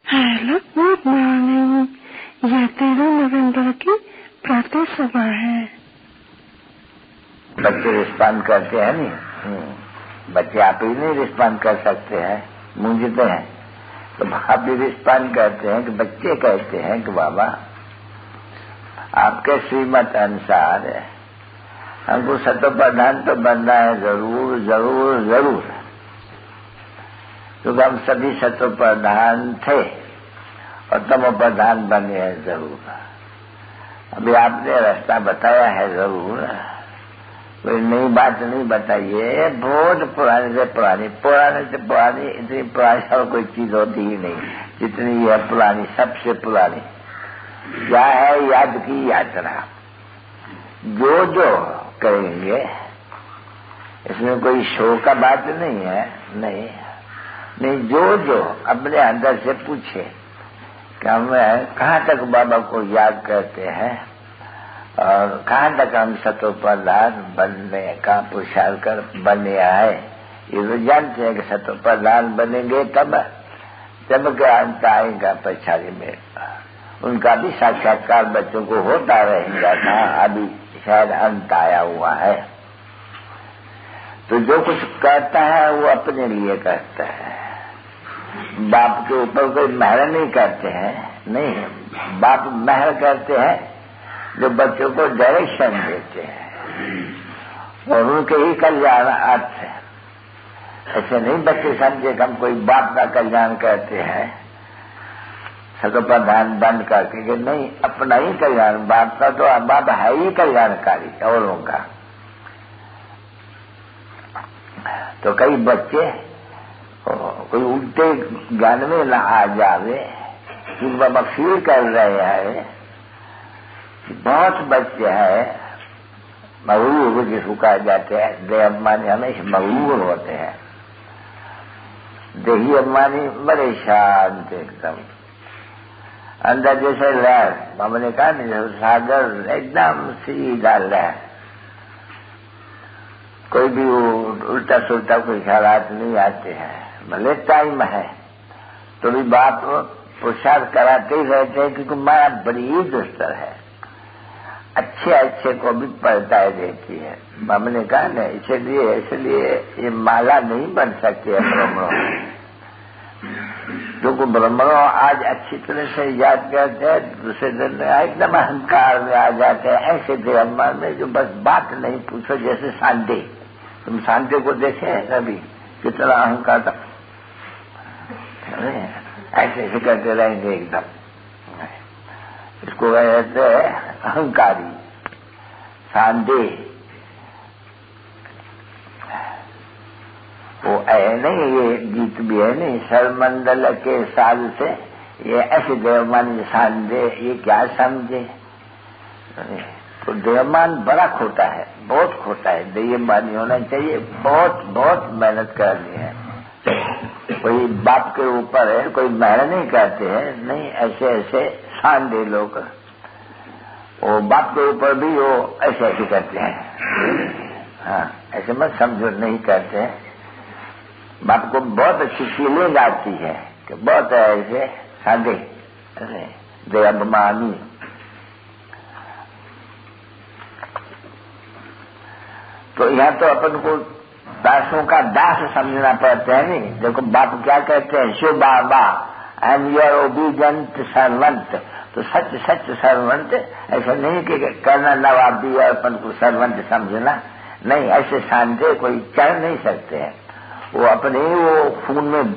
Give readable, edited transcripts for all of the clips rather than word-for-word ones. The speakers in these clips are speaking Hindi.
Hello, good morning. यह 13 नवंबर की प्रातः सभा है। बच्चे रिस्पॉन्ड करते हैं नहीं, बच्चे आप ही नहीं रिस्पॉन्ड कर सकते हैं, मूंझते हैं, तो आप भी रिस्पॉन्ड करते हैं कि बच्चे कहते हैं कि बाबा आपके श्रीमत अनुसार हमको सतो प्रधान तो बनना है, जरूर जरूर जरूर, क्योंकि हम सभी सतो प्रधान थे और तमो प्रधान बने हैं जरूर। अभी आपने रास्ता बताया है, जरूर कोई नई बात नहीं बताइए, बहुत पुराने से पुरानी, पुराने से पुरानी, इतनी पुरानी और कोई चीज होती ही नहीं जितनी यह पुरानी, सबसे पुरानी। क्या है? याद की यात्रा। जो जो करेंगे इसमें कोई शो का बात नहीं है, नहीं, जो जो अपने अंदर से पूछे कि हम कहाँ तक बाबा को याद करते हैं और कहाँ तक हम सतो प्रधान बनने का पुरुषार्थ कर बने आए। ये तो जानते हैं कि सतो प्रधान बनेंगे तब जब के अंत आएगा पछाड़ी में। उनका भी साक्षात्कार बच्चों को होता रहेगा था, अभी शायद अंत आया हुआ है। तो जो कुछ करता है वो अपने लिए करता है, बाप के ऊपर कोई मेहर नहीं करते हैं, नहीं, बाप मेहर करते हैं जो बच्चों को डायरेक्शन देते हैं और उनके ही कल्याण अर्थ है। ऐसे नहीं बच्चे समझे कि हम कोई बाप का कल्याण करते हैं सतो प्रधान बन करके, कि नहीं, अपना ही कल्याण, बाप का तो बाप है ही कल्याणकारी औरों का। तो कई बच्चे कोई उल्टे ज्ञान में न आ जावे कि बाबा फील कर रहे हैं। बहुत बच्चे हैं मगरूर, जिसको कहा जाते हैं, देह अभिमानी हमेशा मगरूर होते हैं। देही अभिमानी बड़े शांत एकदम, अंदर जैसे लहर, बाबा ने कहा नहीं, सागर एकदम सीधा लहर, कोई भी उल्टा सुल्टा कोई ख्यालात नहीं आते हैं। भले टाइम है तो भी बाप पुरुषार्थ कराते ही रहते हैं, क्योंकि माया बड़ी दुस्तर है, अच्छे अच्छे को भी पलटाए देती है। बाबा ने कहा ना, इसलिए ये माला नहीं बन सकती है ब्राह्मणों, क्योंकि ब्राह्मणों आज अच्छी तरह से याद करते हैं, दूसरे दिन एकदम अहंकार में आ जाते हैं, ऐसे देहमान में जो बस बात नहीं पूछो। जैसे शांति, तुम शांति को देखे अभी कितना अहंकार था, ऐसे ऐसे करते रहेंगे एकदम, इसको कहते हैं अहंकारी शांति। वो है नहीं, ये गीत भी है नहीं, सरमंडल के साल से ये ऐसे देवमान शांति, ये क्या समझे? तो देवमान बड़ा खोटा है, बहुत खोटा है, देवमान होना चाहिए, बहुत बहुत मेहनत करनी है। कोई बाप के ऊपर है, कोई मेहनत नहीं करते हैं, नहीं, ऐसे ऐसे शांति लोग, वो बाप के ऊपर भी वो ऐसे ऐसे करते हैं। हाँ, ऐसे मत समझो, नहीं करते हैं। बाप को बहुत अच्छी फीलिंग आती है कि बहुत ऐसे सादे देवमानी। तो यहाँ तो अपन को दासों का दास समझना पड़ता है। नहीं, देखो बाप क्या कहते हैं, show Baba I am your obedient servant. तो सच सच सर्वेंट, ऐसा नहीं कि करना नवाबी और अपन को सर्वेंट समझना, नहीं, ऐसे शांति कोई चढ़ नहीं सकते हैं। वो अपने ही वो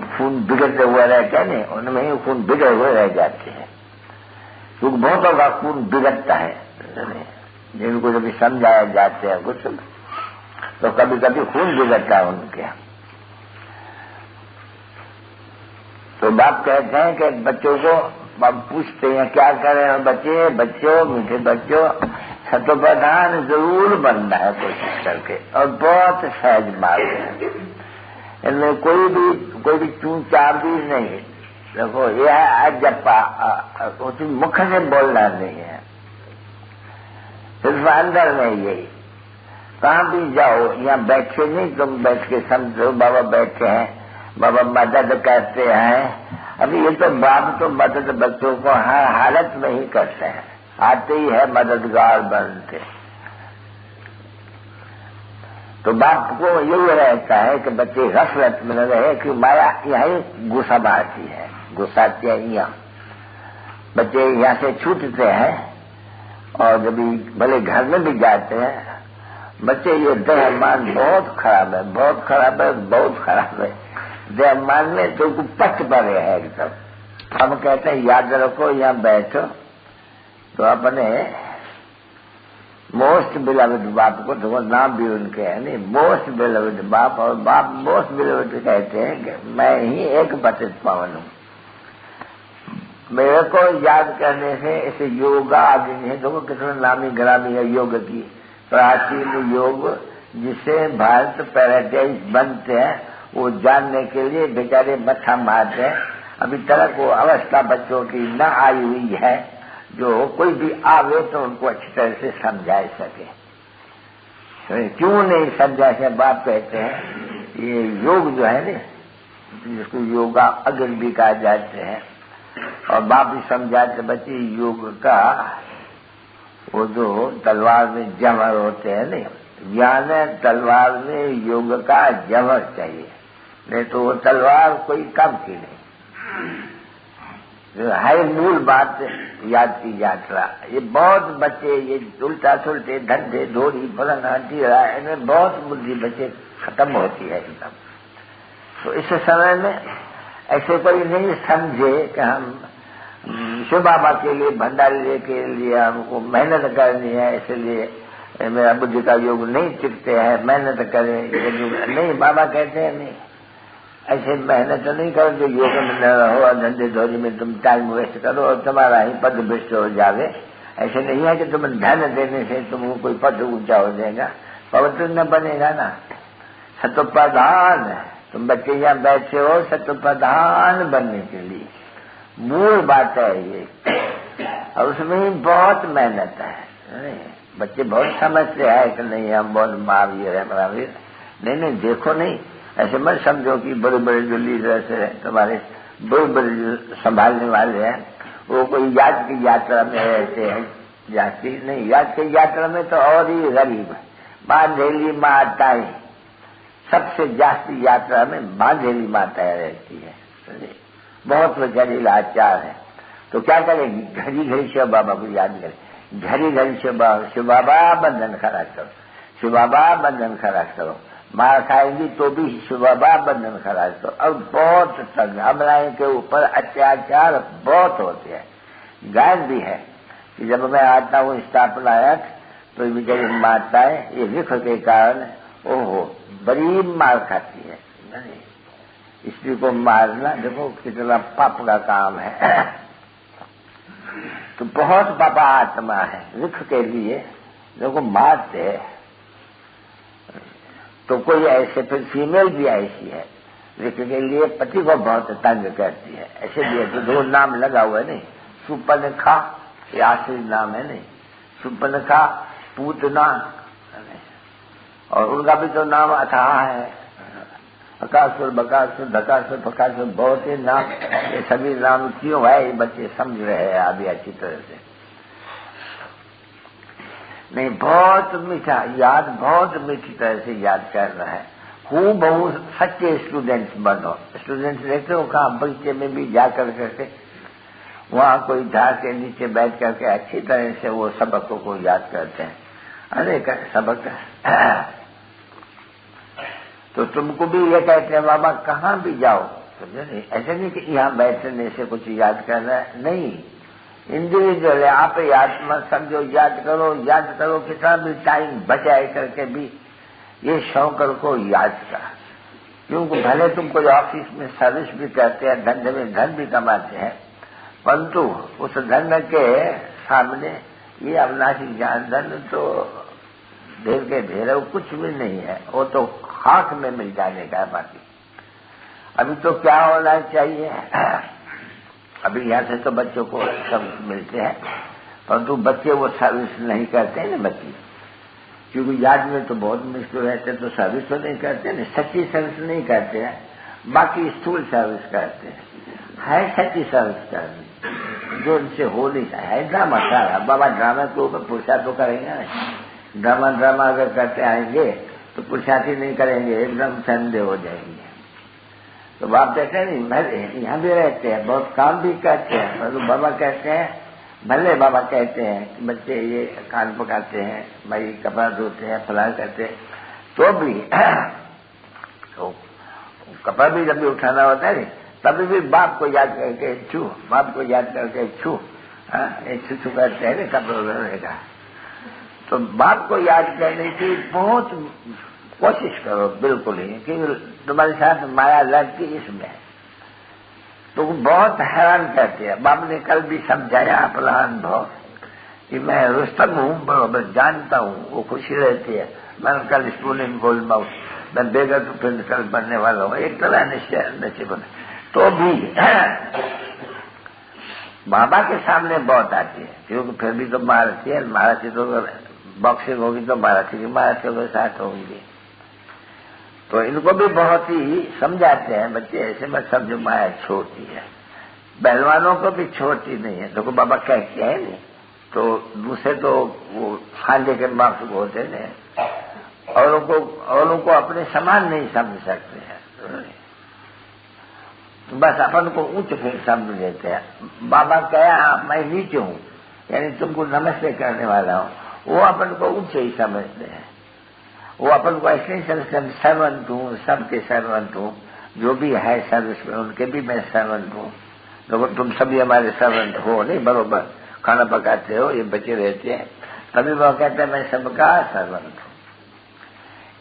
खून बिगड़ते हुए रहते हैं, नहीं, उनमें ही खून बिगड़े हुए रह जाते हैं, क्योंकि बहुतों का खून बिगड़ता है। जिनको जब समझाया जाते हैं कुछ तो कभी कभी खून बिगड़ता है उनके। तो बाप कहते हैं कि बच्चों को, बाप पूछते हैं क्या करें बच्चों, मीठे बच्चों, सतो प्रधान जरूर बनना है कोशिश करके, और बहुत सहज मार्ग है, इनमें कोई भी चूं चाबी नहीं। देखो यह है अजप्पा, कुछ मुख से बोलना नहीं है, सिर्फ अंदर में यही। कहाँ भी जाओ, यहाँ बैठे नहीं, तुम बैठ के समझो बाबा बैठे हैं, बाबा मदद करते हैं, अभी ये तो बाप तो मदद बच्चों को हर हालत में ही करते हैं, आते ही है मददगार बनते। तो बाप को यही रहता है कि बच्चे गफलत में न रहे कि माया यही गुस्सा मारती है, गुस्साती है यहाँ। बच्चे यहाँ से छूटते हैं और जब भले घर में भी जाते हैं, बच्चे ये देहमान बहुत खराब है, बहुत खराब है, बहुत खराब है। देहमान में तो पट पड़े है एकदम। हम कहते हैं याद रखो, यहाँ बैठो तो अपने मोस्ट बिलवड बाप को, तो वो नाम भी उनके है नहीं, मोस्ट बिलवड बाप, और बाप मोस्ट बिलवड कहते हैं कि मैं ही एक पतित पावन हूँ। मेरे को याद करने से इसे योगा आदि नहीं है। देखो कितना नामी ग्रामी है योग की, प्राचीन योग जिसे भारत पैराडाइज बनते हैं, वो जानने के लिए बेचारे मत्था मारते हैं। अभी तक वो अवस्था बच्चों की न आई हुई है जो कोई भी आवे तो उनको अच्छी तरह से समझा सके। क्यों नहीं समझा सके? बाप कहते हैं ये योग जो है ना, जिसको योगा अग्र भी कहा जाते हैं, और बाप भी समझाते बच्चे योग का वो जो तलवार में जमर होते हैं नहीं, ज्ञान तलवार में योग का जमर चाहिए, नहीं तो वो तलवार कोई काम की नहीं। है मूल बात याद की यात्रा। ये बहुत बच्चे ये उल्टा सुलटे धंधे धोरी फलन हटीरा, इनमें बहुत बुद्धि बच्चे खत्म होती है एकदम। तो इस समय में ऐसे कोई नहीं समझे कि हम शिव बाबा के लिए भंडारे के लिए हमको मेहनत करनी है, इसलिए मेरा बुद्धि का योग नहीं टिकते हैं, मेहनत करें नहीं। बाबा कहते हैं नहीं, ऐसे मेहनत नहीं करो जो योग में न रहो और धंधे धोरी में तुम टाइम वेस्ट करो और तुम्हारा ही पद भ्रष्ट हो जावे। ऐसे नहीं है कि तुम धन देने से तुमको कोई पद ऊंचा हो जाएगा, पवित्र न बनेगा ना। सतोप्रधान, तुम बच्चे यहाँ बैठे हो सतोप्रधान बनने के लिए, मूल बात है ये। और उसमें ही बहुत मेहनत है। बच्चे बहुत समझते हैं कि नहीं हम बहुत महावीर है, महावीर नहीं, देखो नहीं, ऐसे मत समझो कि बड़े बड़े जो लीडर्स है तुम्हारे, बड़े बड़े जो संभालने वाले हैं, वो कोई याद की यात्रा में रहते हैं। याद नहीं, याद की यात्रा में तो और ही गरीब बांधेली माताएं, सबसे जास्ती यात्रा में बांधेली माताएं रहती है, बहुत बेचारी लाचार है। तो क्या करेगी? घड़ी घड़ी शिव बाबा को याद करें, घड़ी घड़ी शिव बाबा बंधन खड़ा करो, शिव बाबा बंधन खड़ा करो। मार खाएंगी तो भी शिव बाबा बंधन खड़ा करो। और बहुत तंग अमलाएं के ऊपर अत्याचार बहुत होते हैं। गायन भी है कि जब मैं आता हूँ स्थापना तो बेचारी माताएं ये विख के कारण ओहो बड़ी मार खाती है। स्त्री को मारना देखो कितना पाप का काम है। तो बहुत पापा आत्मा है, विख के लिए देखो मारते हैं। तो कोई ऐसे, फिर फीमेल भी ऐसी है, विख के लिए पति को बहुत तंग करती है। ऐसे भी तो दो नाम लगा हुआ है नहीं, सुपनखा ये आखिरी नाम है नहीं, सुपनखा पूतना, और उनका भी तो नाम अथाह है, अकासुर बकासुर धकासुर फकासुर, बहुत ही नाम। ये सभी नाम क्यों है ये बच्चे समझ रहे हैं अभी अच्छी तरह से नहीं। बहुत मीठा याद, बहुत मीठी तरह से याद करना है। हूँ बहुत सच्चे स्टूडेंट्स बनो। स्टूडेंट्स देखते हो कहाँ बगीचे में भी जाकर करके वहाँ कोई झाड़ के नीचे बैठ करके अच्छी तरह से वो सबकों को याद करते हैं। अरे सबक तो तुमको भी ये कहते हैं बाबा कहाँ भी जाओ, समझे नहीं? ऐसे नहीं कि यहाँ बैठने से कुछ याद करना है, नहीं। इंडिविजुअल है, आप याद मत समझो, याद करो कितना भी टाइम बचाए करके भी ये शौक को याद कर। क्योंकि भले तुम कोई ऑफिस में सर्विस भी करते हैं, धंधे में धन भी कमाते हैं, परंतु उस धन के सामने ये अविनाशी ज्ञान धन तो ढेर के ढेर कुछ भी नहीं है, वो तो खाक में मिल जाने का बाकी। अभी तो क्या होना चाहिए, अभी यहाँ से तो बच्चों को सब मिलते हैं, परंतु बच्चे वो सर्विस नहीं करते ना बच्चे, क्योंकि याद में तो बहुत मुश्किल रहते, तो सर्विस तो नहीं करते ना, सच्ची सर्विस नहीं करते हैं, बाकी स्थूल सर्विस करते हैं। है सच्ची संस्कार जो इनसे हो नहीं सकता है। ड्रामा सारा बाबा ड्रामा के ऊपर पुरुषार्थ तो करेंगे ना। ड्रामा अगर करते आएंगे तो पुरुषार्थ ही नहीं करेंगे, एकदम संदेह हो जाएंगे। तो बाप कहते हैं नहीं, यहाँ भी रहते हैं, बहुत काम भी करते हैं, पर बाबा कहते हैं, भले बाबा कहते हैं कि बच्चे ये कान पकाते हैं, भाई कपड़ा धोते हैं, फलाह करते हैं, तो भी तो कपड़ा भी जब भी उठाना होता है तभी भी बाप को याद करके छू, बाप को याद करके छू, छू करते हैं कपड़ा धोने का। तो बाप को याद करने की बहुत कोशिश करो, बिल्कुल ही, कि तुम्हारे साथ माया लगती इसमें तो बहुत हैरान करती है। बाप ने कल भी समझाया अपना अनुभव कि मैं रुस्तम हूँ, बराबर जानता हूँ, वो खुशी रहती है। मैं कल स्टूडेंट गोल्ड माउस, मैं बेगर तो प्रिंसिपल बनने वाला हूँ, एक तरह नसीब। तो भी बाबा के सामने बहुत आती है, क्योंकि फिर भी तो महारथी है, महारथी तो बॉक्सिंग होगी तो महारथियों के साथ होंगी। तो इनको भी बहुत ही समझाते हैं बच्चे, ऐसे मत समझो माया छोटी है, पहलवानों को भी छोटी नहीं है। देखो बाबा कहते हैं नहीं, तो दूसरे तो वो खाने के मार्क्स होते हैं, औरों को अपने समान नहीं समझ सकते हैं, बस अपन को उच्च फिर समझ लेते हैं। बाबा कहा मैं नीचे हूँ, यानी तुमको नमस्ते करने वाला हूँ, वो अपन को उच्च ही समझते हैं। वो अपन को ऐसे ही समझते हैं सर्वंत हूँ, सबके सर्वंत हूँ, जो भी है सर्विस में उनके भी मैं सर्वंत हूँ। तो तुम सभी हमारे सर्वंट हो, नहीं बरोबर खाना पकाते हो, ये बचे रहते हैं, तभी वो कहते हैं मैं सबका सर्वंट हूँ।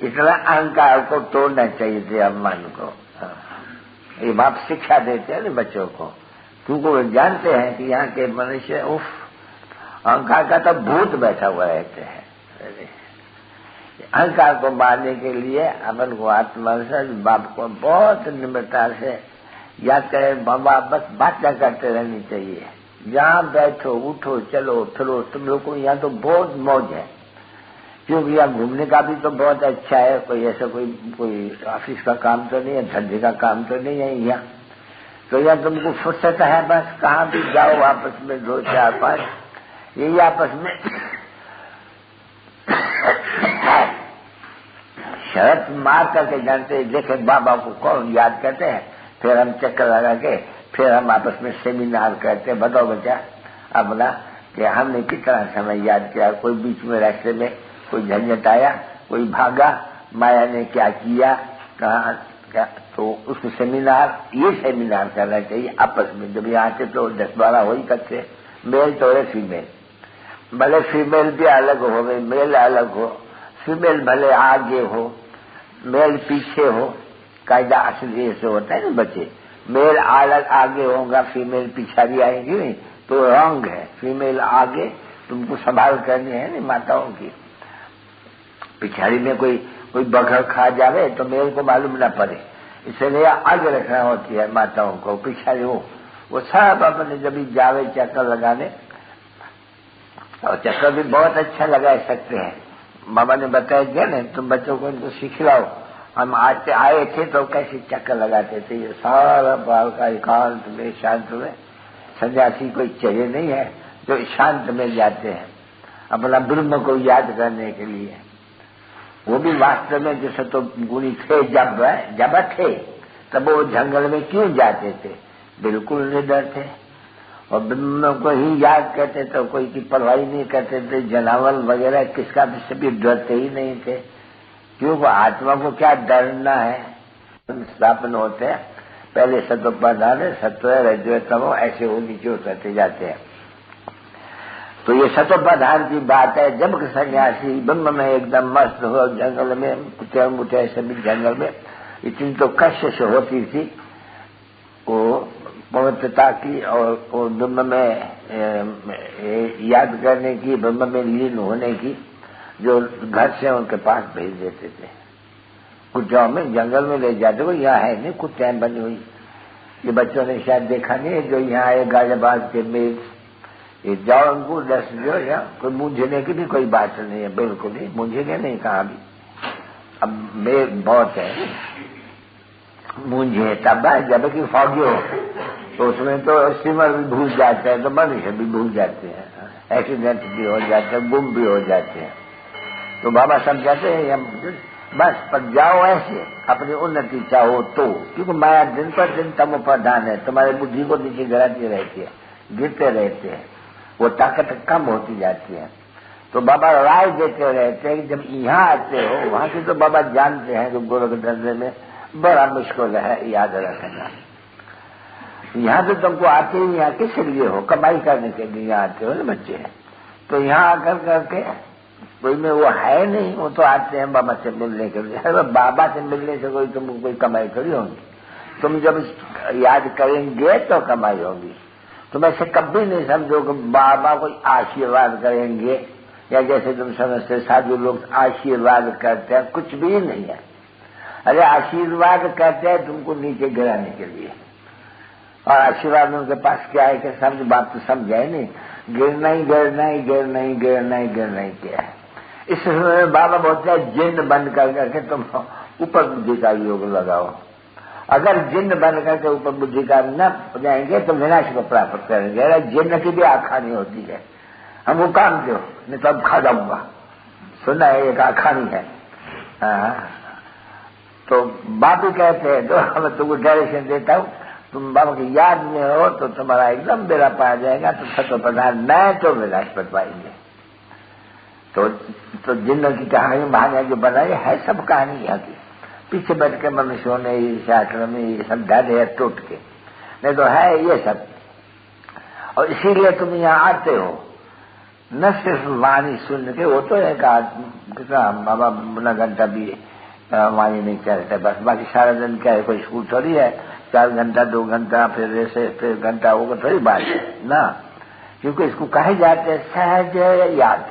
इतना अहंकार को तोड़ना चाहिए थे, अभिमान को। ये बाप शिक्षा देते हैं ना बच्चों को, क्योंकि वो जानते हैं कि यहाँ के मनुष्य अहंकार का तो भूत बैठा हुआ रहते हैं। अहंकार को मारने के लिए अपन को आत्मविश्वास बाप को बहुत निम्रता से याद करें। बाबा बस बातें करते रहनी चाहिए, जहाँ बैठो उठो चलो फिरो, तुम लोग को यहाँ तो बहुत मौज है, क्योंकि यहाँ घूमने का भी तो बहुत अच्छा है। कोई ऐसा कोई ऑफिस का काम तो नहीं है, धंधे का काम तो नहीं है यहाँ, तो यहाँ तुमको फुर्सत है, बस कहाँ भी जाओ आपस में 2 4 5 यही आपस में शरत मार करके जानते देखे बाबा को कौन याद करते हैं, फिर हम चक्कर लगा के फिर हम आपस में सेमिनार करते हैं, बताओ बच्चा अपना कि हमने कितना समय याद किया, कोई बीच में रास्ते में कोई झंझट आया, कोई भागा, माया ने क्या किया, कहा क्या, तो उसको ये सेमिनार करना चाहिए आपस में। जब यहाँ से तो 10-12 हो ही करते, मेल तो है फीमेल, भले फीमेल भी अलग हो गई, मेल अलग हो, फीमेल भले आगे हो मेल पीछे हो, कायदा असली ऐसे होता है ना बच्चे, मेल अलग आगे होगा फीमेल पिछाड़ी आएगी नहीं तो रॉन्ग है। फीमेल आगे तुमको संभाल करनी है नहीं माताओं की, पिछाड़ी में कोई बघर खा जावे तो मेल को मालूम न पड़े, इसलिए आगे रखना होती है माताओं को, पिछाड़ी हो वो सब अपने जब जावे चक्कर लगाने, और चक्कर भी बहुत अच्छा लगा सकते हैं। बाबा ने बताया क्या ना, तुम बच्चों को इनको सिखलाओ। हम आए थे तो कैसे चक्कर लगाते थे, ये सारा बाल का एकांत में शांत में, सन्यासी कोई चाहिए नहीं है जो शांत में जाते हैं अपना ब्रह्म को याद करने के लिए। वो भी वास्तव में जैसे तो गुणी थे जब थे तब वो जंगल में क्यों जाते थे, बिल्कुल निडर थे और ब्रह्म को ही याद करते, तो कोई की परवाह नहीं करते थे, जानवर वगैरह किसका भी सभी डरते ही नहीं थे, क्योंकि आत्मा को क्या डरना है। स्थापन होते हैं पहले सत्वप्रधान सत्व रजोतमो ऐसे वो नीचे उतरते जाते हैं। तो ये सत्वप्रधान की बात है, जब सन्यासी ब्रह्म में एकदम मस्त हो, जंगल में कुत्ते मुठे सभी जंगल में, इतनी तो कशिश होती थी वो पवित्रता की और ब्रह्म में याद करने की, ब्रह्म में लीन होने की, जो घर से उनके पास भेज देते थे। कुत्तों में जंगल में ले जाते वो यहाँ है नहीं कुत्ते बनी हुई, ये बच्चों ने शायद देखा नहीं है, जो यहाँ आए गाजियाबाद के मेज, ये जाओ उनको 10 जो या कोई मूंझने की भी कोई बात नहीं है, बिल्कुल ही मूंझेंगे नहीं कहाँ भी। अब मेज बहुत है, मूंझे तब जबकि फौगी हो, तो उसमें तो स्टीमर भी भूल जाते हैं, तो मनुष्य भी भूल जाते हैं, एक्सीडेंट भी हो जाते हैं, गुम भी हो जाते हैं। तो बाबा समझाते हैं हम बस पर जाओ ऐसे, अपनी उन्नति चाहो तो, क्योंकि माया दिन पर दिन तम प्रधान है, तुम्हारी बुद्धि को नीचे गिराती रहती है, गिरते रहते हैं, वो ताकत कम होती जाती है। तो बाबा राय देते रहते हैं कि जब यहाँ आते हो, वहां से तो बाबा जानते हैं कि गोरख धंधे में बड़ा मुश्किल है, याद रखना। यहाँ तो तुमको आते ही यहाँ किस लिए हो, कमाई करने के लिए यहाँ आते हो ना बच्चे। तो यहाँ आकर करके कोई में वो है नहीं, वो तो आते हैं बाबा से मिलने के लिए। बाबा से मिलने से तुमको कोई कमाई थोड़ी होगी, तुम जब याद करेंगे तो कमाई होगी। तुम ऐसे कभी नहीं समझो कि बाबा कोई आशीर्वाद करेंगे, या जैसे तुम समझते साधु लोग आशीर्वाद करते हैं, कुछ भी नहीं है। अरे आशीर्वाद करते हैं तुमको नीचे गिराने के लिए, और आशीर्वाद उनके पास क्या है कि समझ बात तो समझाए नहीं, गिरना ही गिरना ही गिरना ही गिरना ही गिरना ही क्या है। इस समय बाबा बोलते हैं जिन्न बंद कर करके तुम ऊपर बुद्धि का योग लगाओ। अगर जिन्न बंद करके ऊपर बुद्धि का न जाएंगे तो विनाश को प्राप्त करेंगे। अगर जिन्न की भी आखानी होती है, हम वो काम दो नहीं तो अब खा जाऊंगा, सुना है एक आखानी है। तो बाबू कहते हैं तो मैं तुमको डायरेक्शन देता हूँ, तुम बाबा की याद में हो तो तुम्हारा एकदम बेड़ा पाया जाएगा, तो सत्व प्रधान मैं तो विनाश पर पाएंगे। तो जिन्न की कहानी महाराज जो बनाई है सब कहानी यहाँ की, पीछे बैठ के मनुष्यों ने ये शास्त्र में ये सब डाले है टूट के, नहीं तो है ये सब। और इसीलिए तुम यहाँ आते हो, न सिर्फ वाणी सुन के, वो तो एक कितना बाबा न घंटा भी वाणी नहीं चलते बस, बाकी सारा दिन क्या है, कोई स्कूल थोड़ी है 4 घंटा 2 घंटा फिर ऐसे फिर घंटा, वो थोड़ी बात है ना। क्योंकि इसको कहे जाते हैं सहज याद,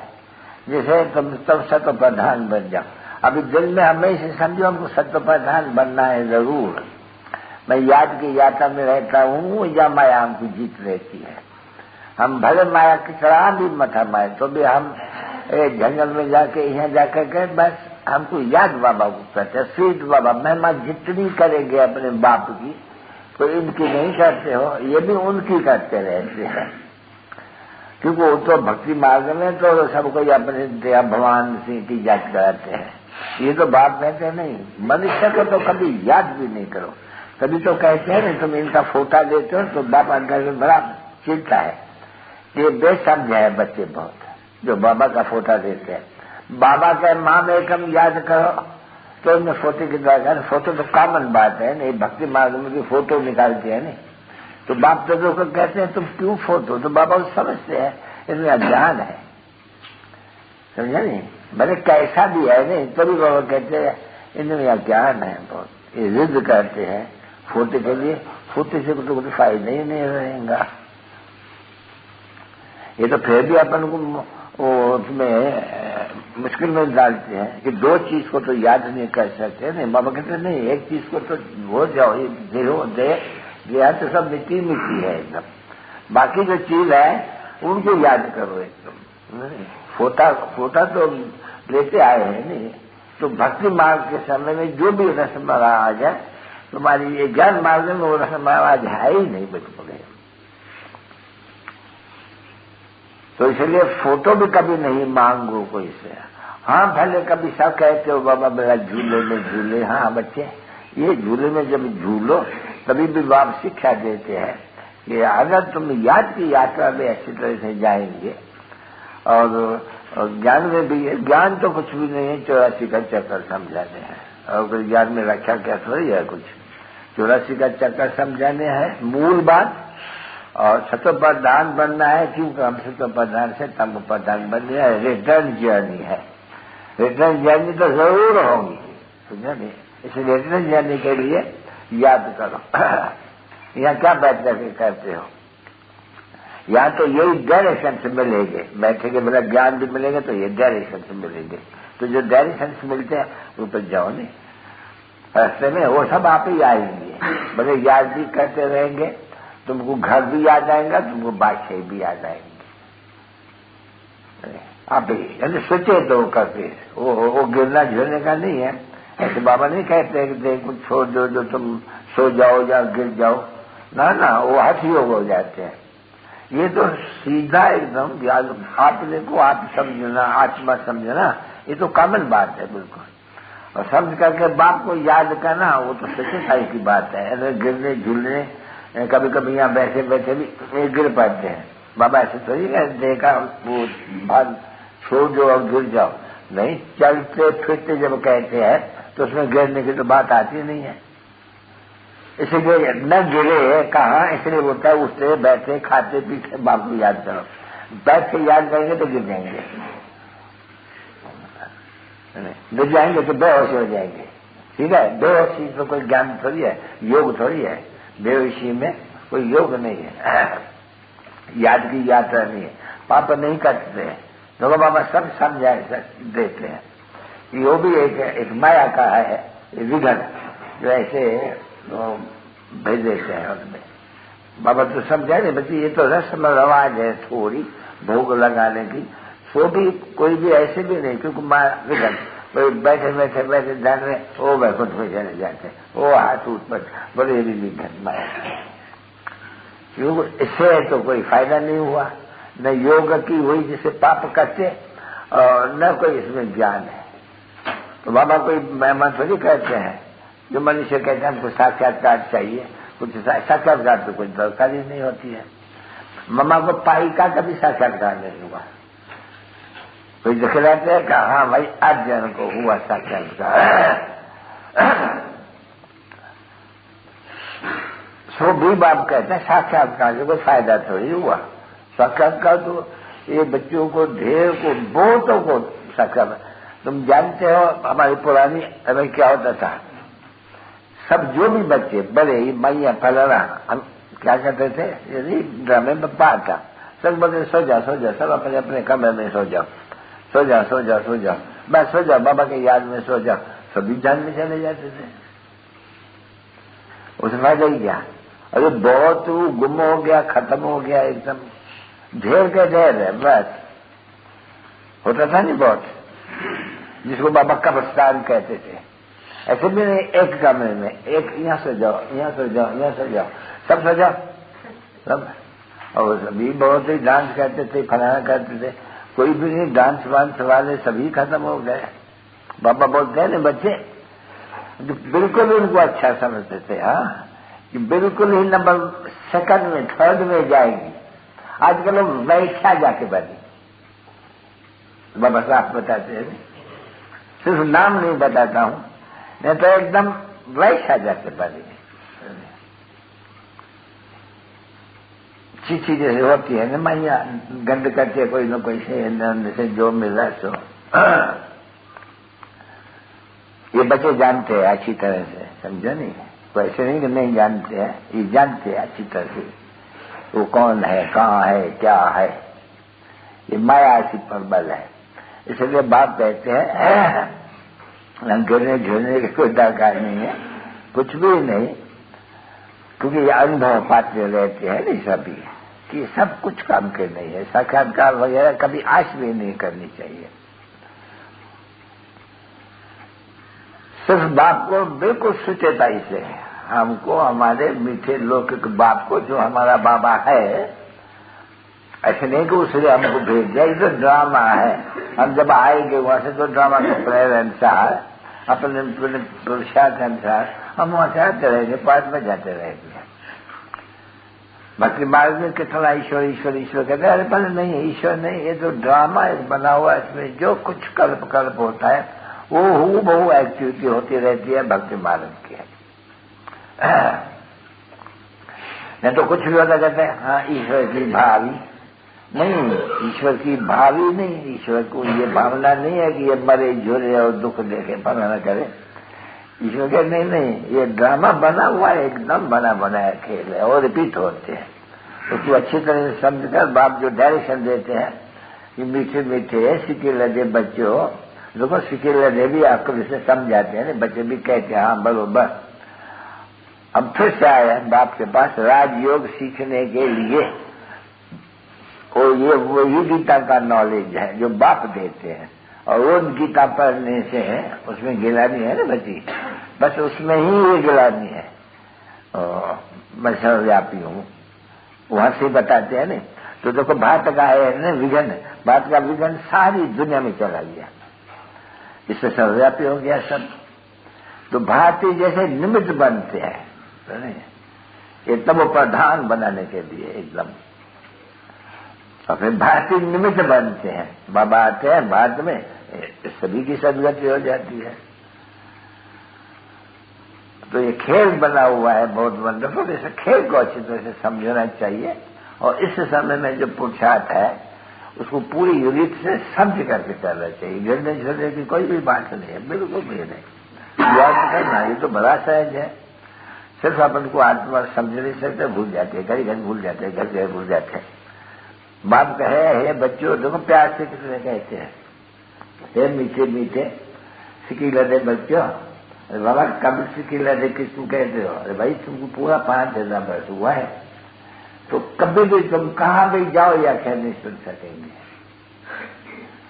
जैसे तुम सत्व प्रधान बन जाओ। अभी दिल में हमेशा समझो हमको सत्व प्रधान बनना है जरूर। मैं याद की यात्रा में रहता हूँ या माया हमको जीत रहती है। हम भले माया की तरह भी मथा मारे तो भी हम जंगल में जाके यहाँ जाकर के बस हमको याद बाबा को करते, स्वीट बाबा महिमा जितनी करेंगे अपने बाप की, तो इनकी नहीं करते हो, ये भी उनकी करते रहते हैं। क्योंकि वो तो भक्ति मार्ग में तो सबको अपने भगवान सिंह की याद कराते हैं। ये तो बात कहते नहीं, मनुष्य को तो कभी याद भी नहीं करो। कभी तो कहते हैं ना तुम इनका फोटा देते हो तो बाबा घर में बड़ा चिंता है। ये बेसमझ है बच्चे बहुत, जो बाबा का फोटा देते हैं। बाबा के माँ में कम याद करो तो इनमें फोटो की दरकार, फोटो तो कॉमन बात है नहीं, भक्ति मार्ग में भी फोटो निकालते हैं नहीं। तो बाप तो जो कहते हैं तुम क्यों फोटो, तो बाबा समझते हैं इनमें अज्ञान है, समझा नहीं, भले कैसा भी है नहीं, तभी बाबा कहते हैं इनमें अज्ञान है बहुत, ये जिद करते हैं फोटो के लिए। फोटो से तो कोई फायदा ही नहीं रहेगा। ये तो फिर भी अपन को उसमें मुश्किल में डालते हैं कि 2 चीज को तो याद नहीं कर सकते। नहीं, बाबा कहते नहीं, एक चीज को तो हो जाओ, ये तो सब मिट्टी मिट्टी है एकदम, बाकी जो चीज है उनको याद करो एकदम। फोटा तो लेते आए हैं नहीं, तो भक्ति मार्ग के समय में जो भी रस्म आ जाए, तुम्हारी ये ज्ञान मार्ग में वो रस्म आज है ही नहीं बचपन। तो इसलिए फोटो भी कभी नहीं मांगो कोई से। हाँ भले कभी सब कहते हो बाबा मेरा झूले में झूले, हाँ बच्चे ये झूले में जब झूलो तभी भी बाप शिक्षा देते हैं कि अगर तुम याद की यात्रा में अच्छी तरह से जाएंगे, और ज्ञान में भी, ज्ञान तो कुछ भी नहीं है, 84 का चक्कर समझाने हैं। और ज्ञान में रक्षा क्या थोड़ी है कुछ, 84 का चक्कर समझाने हैं मूल बात। और सत्व प्रधान बनना है, क्योंकि हम सत्व प्रधान से तम प्रधान बनना है, रिटर्न जर्नी है। रिटर्न जर्नी तो जरूर होगी, समझा नहीं। इस रिटर्न जर्नी के लिए याद करो। यहाँ क्या बैठ करके करते हो, यहाँ तो यही डायरेक्शन से मिलेंगे, बैठेंगे मेरा ज्ञान भी मिलेगा तो ये डायरेक्शन से मिलेंगे। तो जो डायरेक्शन से मिलते हैं ऊपर जाओ नहीं, रास्ते में वो सब आप ही आएंगे। भले याद भी करते रहेंगे, तुमको घर भी याद आएगा, तुमको बादशाह भी याद आएंगे, आप ही यानी सोचे तो करते। वो गिरना झुरने का नहीं है। ऐसे बाबा नहीं कहते कि कुछ छोड़ दो जो तुम सो जाओ या गिर जाओ, ना ना, वो हठ योग हो जाते हैं। ये तो सीधा एकदम याद आपने को आप समझना, आत्मा समझना, ये तो कॉमन बात है बिल्कुल। और समझ करके बाप को याद करना वो तो सच्चाई की बात है। अगर गिरने झूलने, कभी कभी यहाँ बैठे बैठे भी गिर पड़ते हैं, बाबा ऐसे थोड़ी देखा वो भाग छोड़ दो और गिर जाओ, नहीं, चलते फिरते जब कहते हैं तो उसमें गिरने की तो बात आती नहीं है। इसलिए न गिरे कहाँ, इसलिए बोलता है उठते बैठे खाते पीते बाप को याद करो। बैठ के याद करेंगे तो गिर जाएंगे, गिर जाएंगे तो बेहोश हो जाएंगे। ठीक है, बेहोशी तो कोई ज्ञान थोड़ी है, योग थोड़ी है। बेहोशी में कोई योग नहीं है, याद की यात्रा नहीं है। पाप नहीं करते हैं तो बाबा सब समझा देते हैं। यो भी एक माया का है विघन, जो ऐसे भेज देते हैं उनमें। बाबा तो समझा नहीं बच्ची, ये तो रस्म रवाज है थोड़ी भोग लगाने की, सो भी कोई भी ऐसे भी नहीं, क्योंकि माया विघन कोई बैठे बैठे बैठे ध्यान में वो बैकुंठ में चले जाते, वो हाथ ऊपर बड़े विघन माया। इससे तो कोई फायदा नहीं हुआ, न योग की हुई जिसे पाप करते और न कोई इसमें ज्ञान है। तो बाबा कोई मेहमान थोड़ी कहते हैं, जो मनुष्य कहते हैं हमको साक्षात्कार चाहिए, कुछ साक्षात्कार तो कुछ दरकार ही नहीं होती है। मामा को पाई का कभी साक्षात्कार नहीं हुआ। कोई दिखलाते हैं कि हाँ भाई आज जन को हुआ साक्षात्कार, सो भी बाप कहते हैं साक्षात्कार से कोई फायदा थोड़ी हुआ। साक्षात्कार तो ये बच्चों को ढेर को बहुतों को साक्षात्कार, तुम जानते हो हमारी पुरानी अभी क्या होता था, सब जो भी बच्चे बड़े ही मैया फलाना, हम क्या कहते थे, यदि ड्रामे में पाठ था, सब बोलते सो जाओ सो जाओ, सब अपने अपने कमरे में सो जाओ, सो जाओ सो जाओ सो जाओ, बस सो जाओ, बाबा के याद में सो जाओ, सभी जान में चले जाते थे। उसमें फायदा ही क्या, अरे बहुत गुम हो गया, खत्म हो गया, एकदम ढेर के ढेर है। बस होता था नहीं बहुत, जिसको बाबा कब्रिस्तान कहते थे, ऐसे भी नहीं एक कमरे में, एक यहाँ सो जाओ यहाँ सो जाओ यहाँ सो जाओ, सब सो जाओ सब। और सभी बहुत ही डांस करते थे, फलाना करते थे, कोई भी नहीं डांस वांस वाले सभी खत्म हो गए। बाबा बोलते हैं ना बच्चे जो बिल्कुल उनको अच्छा समझते थे, हाँ कि बिल्कुल ही नंबर सेकंड में थर्ड में जाएगी। आजकल लोग वैसा जाके बनी, बाबा साहब बताते हैं, सिर्फ नाम नहीं बताता हूं, नहीं तो एकदम वैसा जाके बनी चीची जैसे होती है ना मैया, गंद करते कोई न कोई से जो मिल रहा सो। ये बच्चे जानते हैं अच्छी तरह से, समझो नहीं, वैसे नहीं कि नहीं जानते हैं, ये जानते हैं अच्छी तरह से वो कौन है, कहाँ है, क्या है। ये माया ऐसी प्रबल है, इसलिए बाप कहते हैं गिरने झूलने की कोई दरकार नहीं है, कुछ भी नहीं, क्योंकि ये अनुभव पाते रहते हैं नहीं सभी कि सब कुछ काम के नहीं है। साक्षात्कार वगैरह कभी आश भी नहीं करनी चाहिए। सिर्फ बाप को बिल्कुल सुचेताई से, हमको हमारे मीठे लौकिक बाप को जो हमारा बाबा है, ऐसे नहीं कि उसने हमको भेज दिया, ये तो ड्रामा है। हम जब आएंगे वहां से तो ड्रामा के प्रेर अनुसार अपने पुरुषार्थ अनुसार हम वहां से आते रहेंगे, पाठ में जाते रहेंगे। बाकी मार्ग में कितना ईश्वर ईश्वर ईश्वर कहते हैं, अरे पहले नहीं है ईश्वर नहीं, ये तो ड्रामा एक बना हुआ है, इसमें जो कुछ कल्प कल्प होता है वो हूबहू एक्टिविटी होती रहती है भक्ति मार्ग की। नहीं तो कुछ भी होता कहते हैं हाँ ईश्वर की भावी नहीं, ईश्वर की भावी नहीं, ईश्वर को ये भावना नहीं है कि ये मरे झूले और दुख देखे फलाना करे। ईश्वर के नहीं नहीं, ये ड्रामा बना हुआ है, एकदम बना बनाया खेल है और रिपीट होते हैं। उसको अच्छी तरह से समझकर बाप जो डायरेक्शन देते हैं कि मीठे मीठे सीखे लदे बच्चों, देखो सीखे लदे भी आपको जैसे समझाते हैं, बच्चे भी कहते हैं हाँ बरोबर। अब फिर से आया बाप के पास राजयोग सीखने के लिए, और ये वही गीता का नॉलेज है जो बाप देते हैं, और वो गीता पढ़ने से उसमें गिलानी है ना बच्ची, बस उसमें ही ये गिलानी है। मैं सर्वव्यापी हूँ, वहां से बताते हैं ना। तो देखो बात का है ना विघन, बात का विघन सारी दुनिया में चला गया, इससे सर्वव्यापी हो गया सब। तो भारतीय जैसे निमित्त बनते हैं ये तब प्रधान बनाने के लिए एकदम, और फिर भारतीय निमित्त बनते हैं, बाबा आते हैं बाद में, सभी की सदगति हो जाती है। तो ये खेल बना हुआ है बहुत वंडरफुल, इस खेल को अच्छी तरह से समझना चाहिए। और इस समय में जो पुरुषार्थ है उसको पूरी रीत से समझ करके चलना चाहिए। गिरने झुलने की कोई भी बात नहीं है, बिल्कुल भी नहीं। याद करना ये तो बड़ा सहज है, सिर्फ अपन को आत्मा समझ नहीं सकते, भूल जाते हैं, कहीं घर भूल जाते हैं, घर गए भूल जाते हैं। बाप कहे हे बच्चों, देखो प्यार से कितने कहते हैं, हे मीठे मीठे सिकी लदे बच्चों। अरे बाबा कब सिकी लदे किसको कहते हो? अरे भाई तुमको पूरा 5,000 वर्ष हुआ है, तो कभी भी तुम कहाँ भी जाओ या क्या नहीं सुन सकेंगे।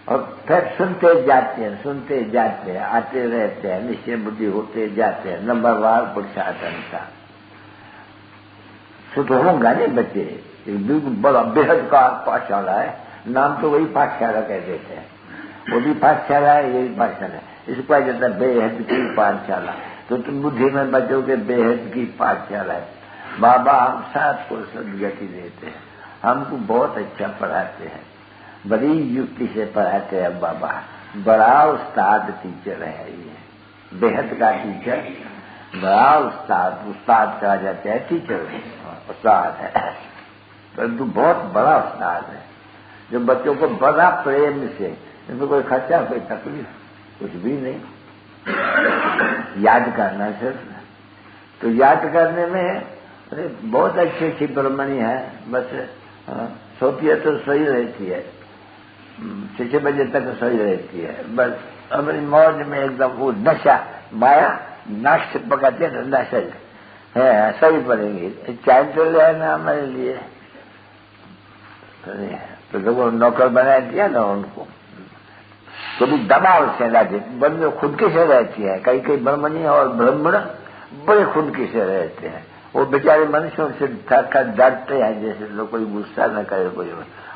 और फिर सुनते जाते हैं, आते रहते हैं, निश्चय बुद्धि होते जाते हैं, नंबरवार पुरुषार्थ अनुसार सुध होगा नहीं बच्चे। बिल्कुल बड़ा बेहद का पाठशाला है, नाम तो वही पाठशाला कह देते हैं, वो भी पाठशाला है, ये भी पाठशाला है। इसको कहा जाता है बेहद की पाठशाला। तो तुम बुद्धि में बचोगे, बेहद की पाठशाला है। बाबा हम साथ को सदगति देते हैं, हमको बहुत अच्छा पढ़ाते हैं, बड़ी युक्ति से पढ़ाते हैं बाबा, बड़ा उस्ताद टीचर है ये, बेहद का टीचर, बड़ा उस्ताद कहा जाता है, टीचर उस्ताद है, परंतु बहुत बड़ा उस्ताद है, जो बच्चों को बड़ा प्रेम से, इनमें कोई खर्चा कोई तकलीफ कुछ भी नहीं, याद करना सिर्फ। तो याद करने में अरे बहुत अच्छी ब्रह्मणी है, बस सोती है तो सही रहती है, 6 बजे तक सही रहती है, बस अपनी मौज में एकदम वो नशा माया नाक से पकाते हैं, नशा है सही पड़ेगी। चाय तो ले आना हमारे लिए, तो जब वो नौकर बना दिया ना उनको, तो भी दबाव से लाते, बंद खुद के से रहती है। कई ब्रह्मणी और ब्राह्मण बड़े खुद के से रहते हैं, वो बेचारे मनुष्यों से डरते हैं, जैसे लोग कोई गुस्सा न करे कोई।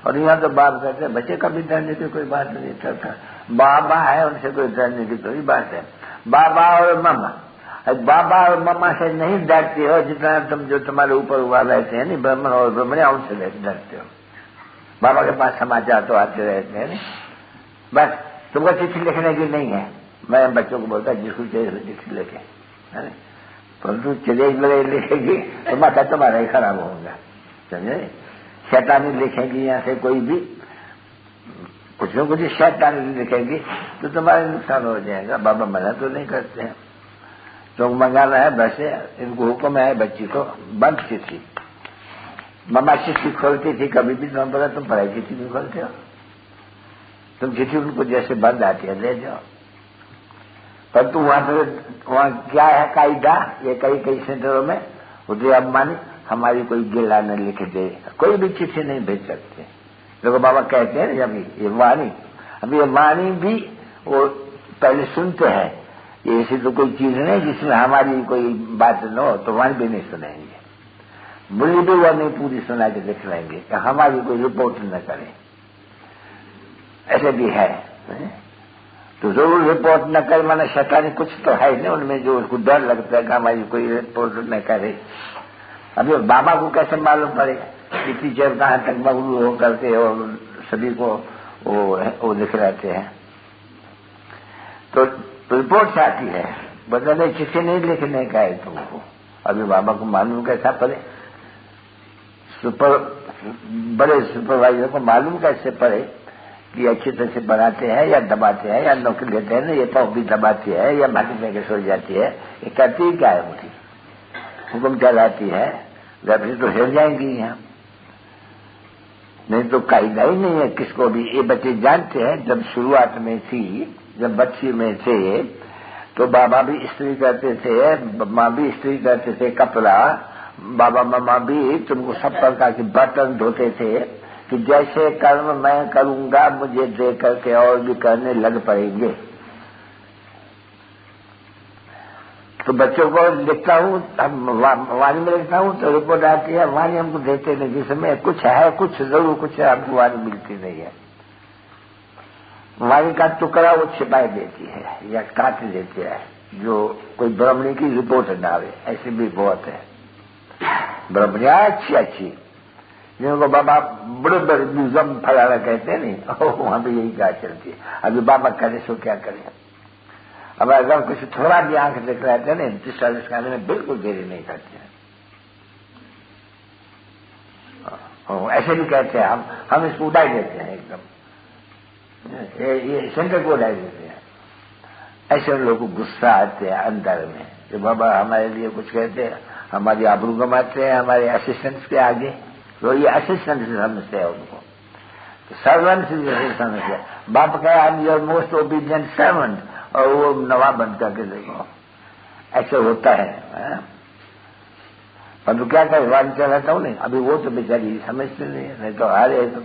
और यहाँ तो बाप कहते हैं बच्चे कभी डरने की कोई बात नहीं करता, बाबा है उनसे कोई डरने की कोई बात है। बाबा और मम्मा से नहीं डरते हो जितना तुम जो तुम्हारे ऊपर हुआ रहते हैं नहीं, ब्राह्मण और ब्राह्मणिया उनसे डरते हो। बाबा के पास समाचार तो आते रहते हैं नहीं, बस तुमको चिट्ठी लिखने की नहीं है। मैं बच्चों को बोलता जिसको चाहिए चिट्ठी लिखे, परंतु चले लिखेगी तो माथा तुम्हारा ही खराब होगा, समझे। शैतानी लिखेगी यहाँ से कोई भी कुछ न कुछ शैतानी लिखेगी तो तुम्हारा नुकसान हो जाएगा। बाबा मना तो नहीं करते हैं, तो मंगाना है बस इनको हुक्म है बच्ची को बंद चिट्ठी। मम्मा चिट्ठी खोलती थी कभी भी, तुम बोला तुम पढ़ाई चिट्ठी नहीं खोलते हो, तुम चिट्ठी उनको जैसे बंद आती है ले जाओ। परंतु वहां क्या है कायदा, ये कई सेंटरों में उदय अम्बानी हमारी कोई गिला न लिख दे, कोई भी चिट्ठी नहीं भेज सकते। देखो बाबा कहते हैं अभी ये वाणी भी वो पहले सुनते हैं, ये ऐसी तो कोई चीज नहीं जिसमें हमारी कोई बात न हो, तो वाणी भी नहीं सुनाएंगे, बोली भी वो नहीं पूरी सुना के दिखलाएंगे, हमारी कोई रिपोर्ट न करे, ऐसे भी है। तो जरूर रिपोर्ट न करे, माना शैतानी कुछ तो है नहीं उनमें जो उसको डर लगता है कि हमारी कोई रिपोर्ट न करे। अभी बाबा को कैसे मालूम पड़े कि टीचर कहाँ तक मगरू हो करके और सभी को वो लिख रहते हैं। तो रिपोर्ट आती है, बदले चिट्ठी नहीं लिखने का है तुमको। अभी बाबा को मालूम कैसा पड़े, बड़े सुपरवाइजर को मालूम कैसे पड़े कि अच्छी तरह से बनाते हैं या दबाते हैं या नौकरी लेते हैं ना, ये पाँव भी दबाती है या माटी में के सो जाती है, ये करती क्या है उनकी हुक्म चलाती है, घर से तो हिल जाएंगी यहाँ, नहीं तो कायदा ही नहीं है किसको भी। ये बच्चे जानते हैं जब शुरुआत में थी, जब बच्ची में थे तो बाबा भी इस्त्री करते थे, माँ भी इस्त्री करते थे कपड़ा, बाबा मामा भी तुमको सब प्रकार के बर्तन धोते थे कि जैसे कर्म मैं करूंगा मुझे दे करके और भी करने लग पड़ेंगे। तो तो बच्चों को लिखता हूँ, वाणी में लिखता हूँ तो रिपोर्ट आती है, वाणी हमको देते नहीं। जिसमें कुछ है, कुछ जरूर कुछ है, हमको वाणी मिलती नहीं है। वाणी का टुकड़ा वो छिपाई देती है या काट देती है, जो कोई ब्राह्मणी की रिपोर्ट न आवे। ऐसे भी बहुत है ब्राह्मणियां अच्छी जिनको बाबा बड़े बड़े म्यूजियम फलाना कहते हैं नहीं, वहां भी यही कहा चलती है। अभी बाबा करे सो क्या करें। अब अगर कुछ थोड़ा भी आंख देख रहे थे ना, 30-40 खाने में बिल्कुल देरी नहीं करते हैं। ऐसे भी कहते हैं हम इसको उड़ाई देते हैं एकदम, ये सेंटर को उड़ाई देते हैं। ऐसे लोगों को गुस्सा आते हैं अंदर में कि बाबा हमारे लिए कुछ कहते हैं, हमारी आबरू गंवाते हैं हमारे असिस्टेंट्स के आगे। तो ये असिस्टेंट से समझते हैं उनको, तो सर्वेंट से जैसे समझते हैं। बाप कहे I am your most obedient servant, और वो नवाब बन करके देखो ऐसे होता है। पर तो क्या करे, वाणी चलाता हूँ नहीं। अभी वो तो बेचारी समझते नहीं तो अरे तो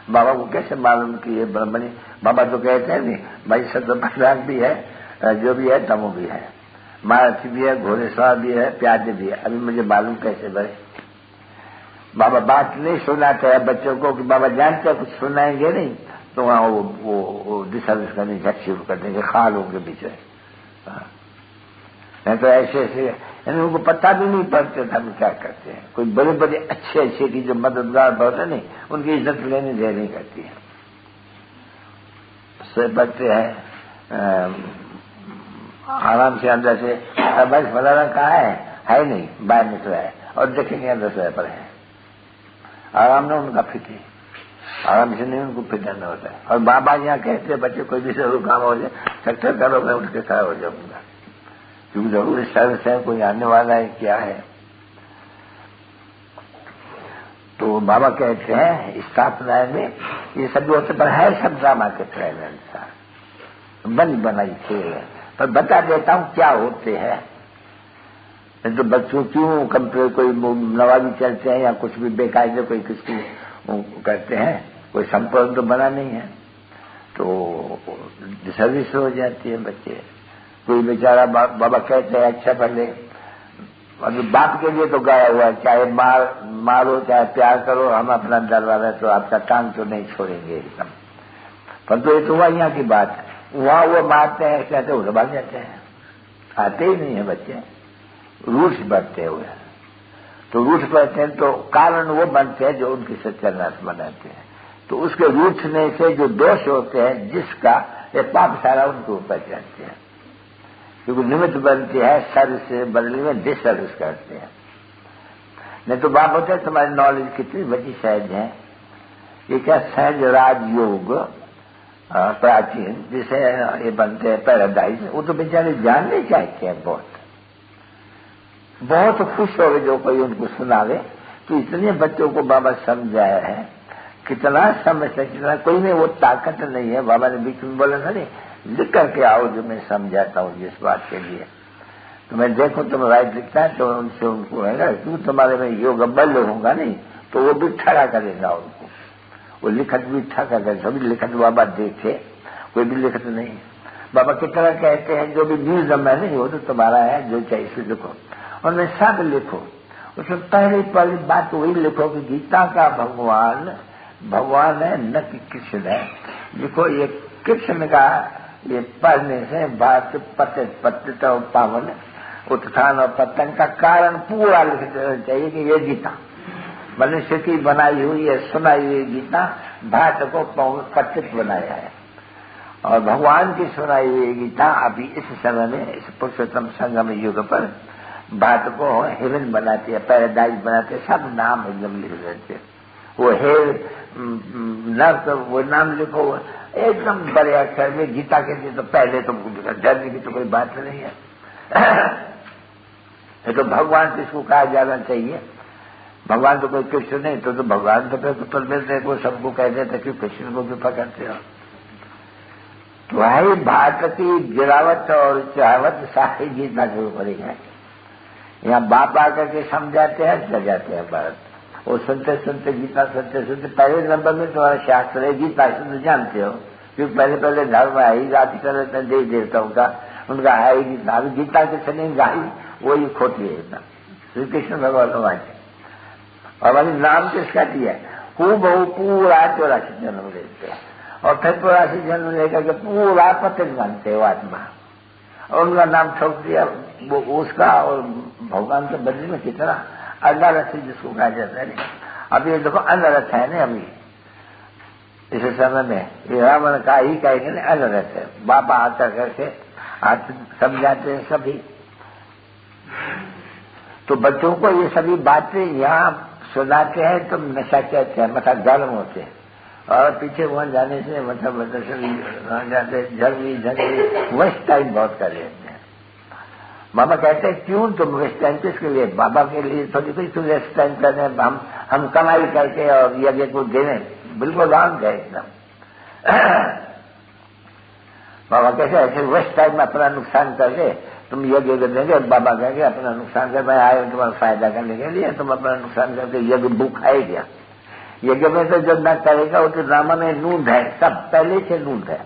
बाबा को कैसे मालूम कि ये ब्राह्मणी। बाबा तो कहते हैं नहीं भाई, सत्य भी है, जो भी है तमो भी है, महारथी भी है, घोड़ेसवार भी है, प्यादे भी है। अभी मुझे मालूम कैसे भाई। बाबा बात नहीं सुनाते हैं बच्चों को कि बाबा जानते हैं कुछ सुनाएंगे नहीं, तो वहां वो डिसर्विस करने झट शुरू कर देंगे खालों के पीछे। नहीं तो ऐसे उनको पता भी नहीं पड़ते था हम क्या करते हैं। कोई बड़े बड़े अच्छे की जो मददगार बढ़ते नहीं, उनकी इज्जत लेनी देनी करती है। से बच्चे हैं आराम से अंदर से भाई फलाना कहा है नहीं, बाहर निकला है और देखेंगे अंदर से पर है। आराम ना उनका फिक्र, आराम से नहीं उनको फिक्र न होता है। और बाबा यहाँ कहते हैं बच्चे कोई भी जरूर काम हो जाए, चक्कर करो मैं उठ के खड़ा हो जाऊंगा, क्योंकि जरूर इस सर्विस है, कोई आने वाला है क्या है। तो बाबा कहते हैं स्थापना में ये सब होते पर है सब ड्रामा के ट्रेलर सा बनी बनाई खेल है। पर बता देता हूँ क्या होते हैं। तो बच्चों क्यों कंप्यूटर कोई नवाबी चलते हैं या कुछ भी बेकायदे कोई किसकी करते हैं, कोई संपर्क तो बना नहीं है, तो सर्विस हो जाती है बच्चे। कोई बेचारा बाबा कहते हैं अच्छा पहले, अभी बाप के लिए तो गया हुआ है, चाहे मारो चाहे प्यार करो, हम अपना दरबार है तो आपका टांग तो नहीं छोड़ेंगे एकदम। पर तो ये तो वह यहाँ की बात है, वहां वो मारते हैं कहते हुए भाग जाते हैं, आते ही नहीं है बच्चे, रूठ बढ़ते हुए। तो रूठ पड़ते हैं तो कारण वो बनते हैं जो उनकी सत्यानाश बनाते हैं। तो उसके रूठने से जो दोष होते हैं जिसका ये पाप सारा उनके ऊपर चढ़ते हैं, क्योंकि निमित्त बनती है सर्विस से बदले में डिसर्विस करते हैं। नहीं तो बाप होता है तुम्हारी नॉलेज कितनी बड़ी सहज है। ये क्या सहज राजयोग प्राचीन जिसे ये बनते हैं पैराडाइज, वो तो बेचारे जानने चाहते हैं बहुत खुश हो गए जो कोई उनको सुनावे। तो इतने बच्चों को बाबा समझाया है, कितना समझ कितना कोई में वो ताकत नहीं है। बाबा ने बीच में बोला था नहीं लिख करके आओ जो मैं समझाता हूँ जिस बात के लिए। तो मैं देखो तुम राइट लिखता है तो उनसे उनको रहेगा, क्यों तुम्हारे में योग बल होगा नहीं तो वो भी ठगा करेगा उनको, वो लिखत भी ठगा करे। सभी लिखत बाबा देखे, कोई भी लिखत नहीं। बाबा की तरह कहते हैं जो भी म्यूजियम है नहीं वो तो तुम्हारा है, जो चाहिए इसे लिखो और मैं सब लिखो। उसमें पहली बात तो वही लिखो कि गीता का भगवान है न कि कृष्ण है। लिखो ये कृष्ण का ये पढ़ने से भारत पतित और पावन उत्थान और पतन का कारण पूरा लिख देना चाहिए कि ये गीता मनुष्य की बनाई हुई है, सुनाई हुई गीता भारत को पतित बनाया है। और भगवान की सुनाई हुई गीता अभी इस समय में इस पुरुषोत्तम संगम युग पर भारत को हेवन बनाती है, पैराडाइज बनाते, सब नाम एकदम लिख देते। वो वो नाम लिखो एकदम बड़े अक्षर में गीता के लिए। तो पहले तो डरने की तो कोई बात नहीं है। ये तो भगवान से इसको कहा जाना चाहिए। भगवान तो कोई कृष्ण नहीं, तो भगवान तो फिर मिलते को सबको कह देते कि कृष्ण को भी पकड़ते हो। तो भाई भारत की गिरावट और चाहवत सारी गीता के ऊपर ही है। यहाँ बाप आकर के समझाते हैं चल जाते हैं भारत। वो सुनते सुनते गीता सुनते पहले नंबर में तुम्हारा शास्त्र है गीता, इसे तो जानते हो, क्योंकि पहले धर्म है ही जाति कर देवी देवताओं का, उनका है ही गीता। अभी गीता किसी ने गाई वही खोटी है इतना। श्री कृष्ण भगवान वाक्य और वाली नाम किसका दिया? बहु पूरा 84 जन्म लेते हैं और फिर 84 जन्म लेकर के पूरा पतित मानते हो आत्मा और उनका नाम ठोक दिया वो उसका। और भगवान के बदले में कितना अनरथ जिसको कहा जाता है। अभी ये देखो अनरथ है ना, अभी इस समय में ये रावण का ही कहेंगे ना अनरथ है। बाबा आकर करके आज समझाते हैं सभी, तो बच्चों को ये सभी बातें यहाँ सुनाते हैं तो नशा कहते हैं, मतलब गर्म होते हैं और पीछे वहां जाने से मतलब वहां जाते झगड़ी वेस्ट टाइम बहुत कर लेते हैं। बाबा कहते हैं क्यों तुम वेस्ट टाइम किसके लिए? बाबा के लिए थोड़ी कोई तुम वेस्ट टाइम कर रहे हैं, हम कमाई करके और यज्ञ को देने, बिल्कुल रॉन्ग है एकदम। बाबा कहते ऐसे वेस्ट टाइम में अपना नुकसान करके तुम यज्ञ देंगे, बाबा कहेंगे अपना नुकसान कर, मैं आया तुम्हारा फायदा करने के लिए, तुम अपना नुकसान करके यज्ञ भूख खाएगा। यज्ञ में तो जो न करेगा वो तो ड्रामा में नूंद है, सब पहले से नूंद है।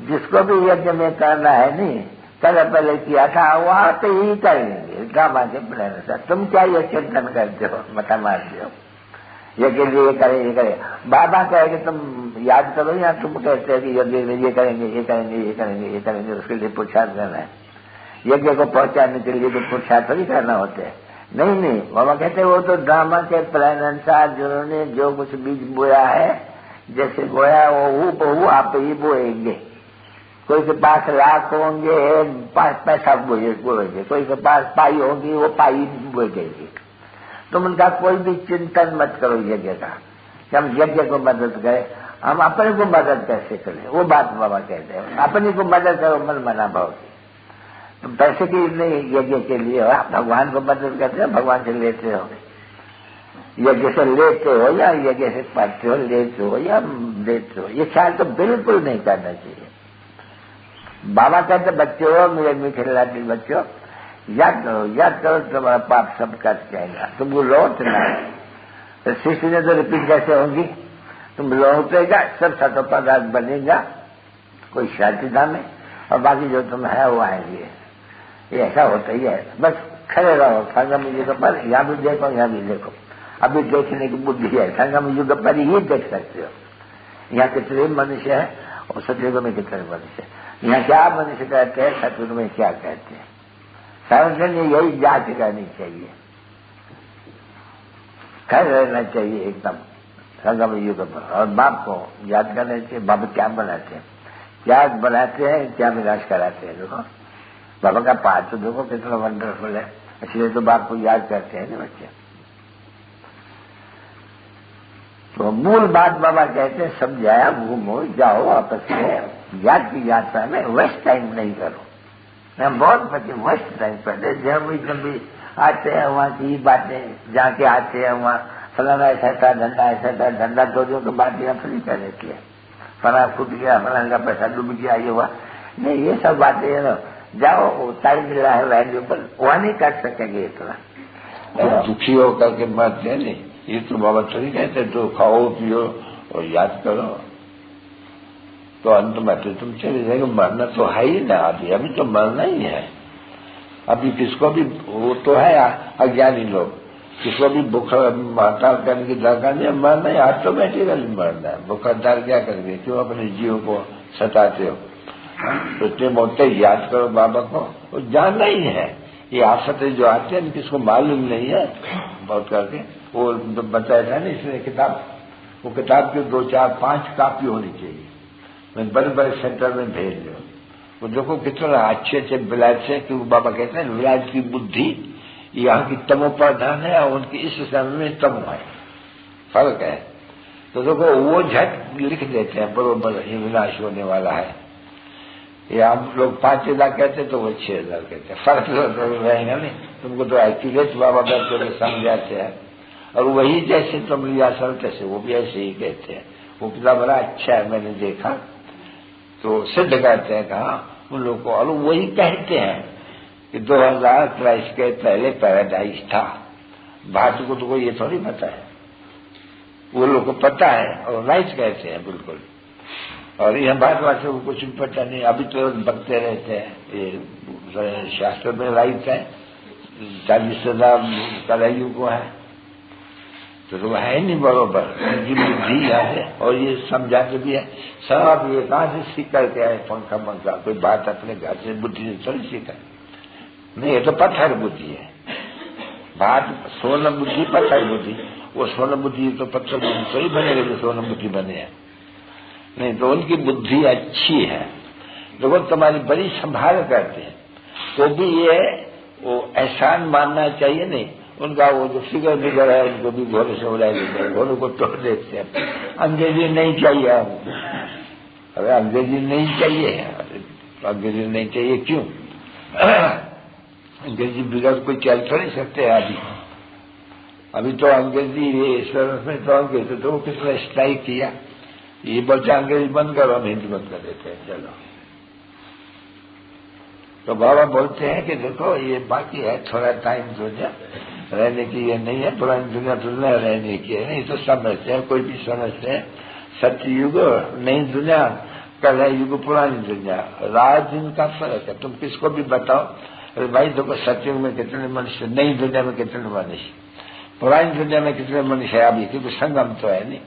जिसको भी यज्ञ में करना है नहीं कल पहले किया था वो आते ही करेंगे ड्रामा के प्लान से। तुम क्या ये चिंतन करते हो, मता मारते हो ये के लिए ये करें ये करें। बाबा कहेंगे तुम याद करो या तुम कहते हो कि यज्ञ में ये करेंगे ये करेंगे ये करेंगे ये करेंगे, उसके लिए पुरुषार्थ करना है। यज्ञ को पहुंचाने के लिए तो पुरुषार्थ थोड़ी करना होते है। नहीं बाबा कहते वो तो ड्रामा के प्लान अनुसार जिन्होंने जो कुछ बीज बोया है, जैसे बोया वो बहु आप ही बोएंगे। कोई के पास लाख होंगे 5 पैसा बोएंगे, कोई के पास पाई होगी वो पाई बोएगी। तुम उनका कोई भी चिंतन मत करो यज्ञ का कि हम यज्ञ को मदद करें, हम अपने को मदद कैसे करें, वो बात बाबा कहते हैं। अपने को मदद करो मन मना भाव से। तुम पैसे की नहीं यज्ञ के लिए हो, आप भगवान को मदद करते हो, भगवान से लेते हो। यज्ञ से लेते हो या यज्ञ से पढ़ते हो, लेते हो या देते हो, ये ख्याल तो बिल्कुल नहीं करना चाहिए। बाबा कहते बच्चों, मेरे मीठे लाडले बच्चों, याद करो तुम्हारा पाप सब कट जाएगा, तुमको लौटना है। तो सृष्टि ने तो रिपीट कैसे होंगी, तुम लौटेगा, सब सतो पदार्थ बनेगा, कोई शांतिधाम में, और बाकी जो तुम है वो आएंगे। ये ऐसा होता ही है। बस खड़े रहो संगम युग पर, यहाँ भी देखो यहाँ भी देखो। अभी देखने की बुद्धि है, संगम युग पर ही देख सकते हो। यहाँ कितने मनुष्य है और सतयुग में कितने मनुष्य है। यहाँ क्या मनुष्य कहते हैं, सतयुग में क्या कहते हैं। सार्वजनिक यही जांच करनी चाहिए, खड़े रहना चाहिए एकदम संगम युग पर। और बाप को याद करना चाहिए, बाबा क्या बनाते हैं, क्या बनाते हैं, क्या विनाश कराते हैं। देखो बाबा का पाठ तो देखो कितना वंडरफुल है, इसलिए तो बाप को याद करते हैं ना बच्चे। तो मूल बात बाबा कहते हैं समझाया, घूमो जाओ आपस में, याद की यात्रा में वेस्ट टाइम नहीं करो। मैं बहुत बच्चे वेस्ट टाइम करते, जब भी आते हैं वहाँ की बातें, जहाँ के आते हैं वहाँ फलाना ऐसा था, धंधा चोरियों की बात यहाँ फ्री कर देती है। फला फूट गया, फलाने का पैसा डूब गया, ये हुआ नहीं, ये सब बातें है ना। जाओ टाइम मिल रहा है वैल्यूबल, वहाँ नहीं कर सकेंगे इतना। दुखी होकर के मरते नहीं, ये तो बाबा थोड़ी कहते तो खाओ पियो और याद करो, तो अंत में तो तुम चले जाएंगे। मरना तो है ही ना, अभी तो मरना ही है। अभी किसको भी वो तो है अज्ञानी लोग, किसको भी भूख हड़ताल करने की दरकार नहीं, मरना ही ऑटोमेटिकली मरना है। भूख हड़ताल क्या करेंगे, क्यों अपने जीव को सताते हो। तो इतने मोटे याद करो बाबा को, वो जानना ही है। ये आफतें जो आती है किसको मालूम नहीं है, बहुत करके वो बताया था ना इसने किताब, वो किताब की 2, 4, 5 कापी होनी चाहिए। मैं बड़े बड़े सेंटर में भेज दो, वो देखो कितना अच्छे विलायत से, क्योंकि बाबा कहते हैं विलायत की बुद्धि यहाँ की तमो प्रधान है और उनकी इस समय में तमो है, फर्क है। तो देखो वो झट लिख देते हैं बरोबर ये विनाश होने वाला है। ये हम लोग 5,000 कहते तो वो 6,000 कहते हैं, फर्क तो रहेगा नहीं। तुमको तो एक्यूरेट बाबा बैठे हुए समझाते हैं, और वही जैसे तुम लिया सर कैसे वो भी ऐसे ही कहते हैं। वो कितना बड़ा अच्छा है, मैंने देखा तो सिद्ध कहते हैं कहा उन लोगों को, और वही कहते हैं कि 2023 के पहले पैराडाइज था। भारत को तो कोई ये थोड़ी पता है, वो लोग को पता है और राइट कहते हैं बिल्कुल। और यह भारतवासियों को कुछ भी पता नहीं। अभी तो बकते रहते हैं, ये शास्त्र में राइट है 40,000 कलयुग को है, तो वो है नहीं बरोबर, उनकी बुद्धि है और ये समझाते भी है। सब ये कहां से सीख करके आए पंखा पंखा, कोई बात अपने घर से बुद्धि से थोड़ी सीखा नहीं, ये तो पत्थर बुद्धि है। बात सोलह बुद्धि पत्थर बुद्धि, वो सोलह बुद्धि तो पत्थर बुद्धि थोड़ी बनेगा जो सोलह बुद्धि बने हैं। नहीं तो उनकी बुद्धि अच्छी है, देखो तुम्हारी बड़ी संभाल करते हैं, तो भी ये वो एहसान मानना चाहिए नहीं। उनका वो जो फिगर बिगर है उनको भी घोड़े से उड़ा देते हैं, घोड़े को तोड़ देते हैं। अंग्रेजी नहीं चाहिए हमको, अरे अंग्रेजी नहीं चाहिए, अंग्रेजी नहीं चाहिए क्यों? अंग्रेजी बिगर कोई चल थोड़ी सकते हैं। अभी तो अंग्रेजी ये में तो अंग्रेजी तो किसने स्ट्राइक किया, ये बच्चा अंग्रेजी बंद करो, हम हिंदी बंद कर देते हैं, चलो। तो बाबा बोलते हैं कि देखो ये बाकी है, थोड़ा टाइम दुनिया रहने की ये नहीं है, पुरानी दुनिया दुनिया रहने की है, नहीं तो समझते हैं, कोई भी समझते हैं सत्य युग नई दुनिया, कल है युग पुरानी दुनिया, रात दिन का फर्क है। तुम किसको भी बताओ, अरे भाई देखो सत्युग में कितने मनुष्य, नई दुनिया में कितने मनुष्य, पुरानी दुनिया में कितने मनुष्य है अभी, क्योंकि संगम तो है नहीं।